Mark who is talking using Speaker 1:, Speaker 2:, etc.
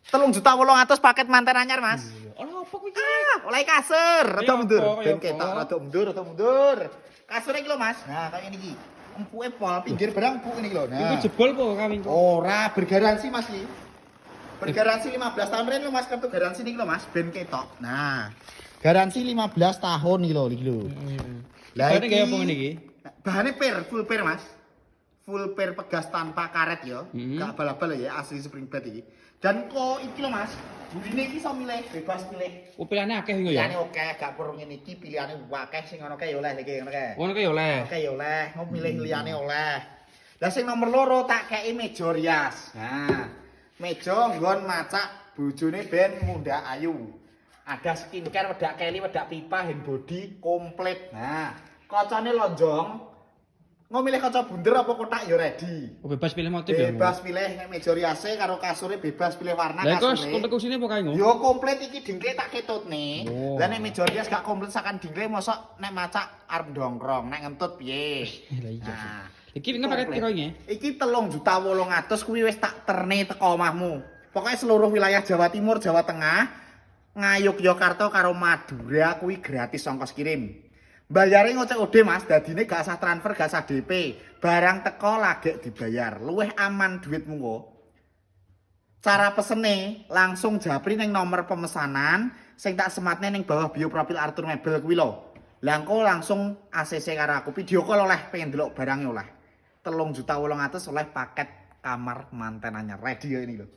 Speaker 1: 3.800.000 paket manten anyar, Mas.
Speaker 2: Ono apa kuwi?
Speaker 1: Oleh kasur, rada mundur.
Speaker 2: Kaya
Speaker 1: Ben ketok rada mundur. Kasure iki lho, Mas. Nah, kaya ngene iki. Empuke pol pinggir barang empuk ini lho.
Speaker 2: Iku
Speaker 1: Nah.
Speaker 2: jebol po kawin kok.
Speaker 1: Ora bergaransi, Mas iki. Bergaransi 15 tahun ren lho, Mas, kartu garansi niki lho, Mas, ben ketok. Nah. Garansi 15 tahun iki lho, iki lho.
Speaker 2: Lah iki kaya apa ngene iki?
Speaker 1: Bahane full pair, Mas. Full pair pegas tanpa karet ya. Gak abal-abal ya, asli spring bed iki. Dan kok iki lho, Mas. Burine iki iso milih, bebas pilih.
Speaker 2: Oh, pilihane akeh iku ya.
Speaker 1: Pilihane oke, gak perlu ngene iki, pilihane akeh sing ngono kae ya oleh iki ngono kae.
Speaker 2: Ngono kae ya oleh.
Speaker 1: Oke ya oleh, mau milih liyane oleh. Lah sing nomor loro tak kei meja rias. Nah, meja nggon macak bojone ben mundhak ayu. Ada skincare, wedak keli, wedak pipa, hand body komplit. Nah, kacane lonjong. Mau milih kaca bunder apa kotak ya ready.
Speaker 2: Oh, bebas pilih motif ya.
Speaker 1: Bebas pilih nek meja riase karo kasure bebas pilih warna
Speaker 2: Lah iku
Speaker 1: kasure.
Speaker 2: untuk kusine apa kae ngono?
Speaker 1: Yo komplit iki dingkle tak ketutne.
Speaker 2: Oh.
Speaker 1: Lah nek meja rias gak komplit sakan dingkle mosok nek macak arep ndongkrong, nek ngentut piye.
Speaker 2: Lah iya.
Speaker 1: Nah,
Speaker 2: Iki nang paket piro iki?
Speaker 1: iki 3.800.000 kuwi wis tak terne teko omahmu. Pokoknya seluruh wilayah Jawa Timur, Jawa Tengah, Ngayogyakarta karo Madura kuwi gratis ongkos kirim. Bayare ngocek-ode Mas, dadine gak usah transfer, gak usah DP. Barang teko lagek dibayar. Luwih aman duitmu kok. Cara pesene langsung japri ning nomor pemesanan sing tak sematne ning bawah bio profil Arthur Mebel kuwi lho. Lah engko langsung ACC karo aku video call oleh pengen delok barangnya oleh. 3.800.000 oleh paket kamar manten anyar. Ready ya ini lho.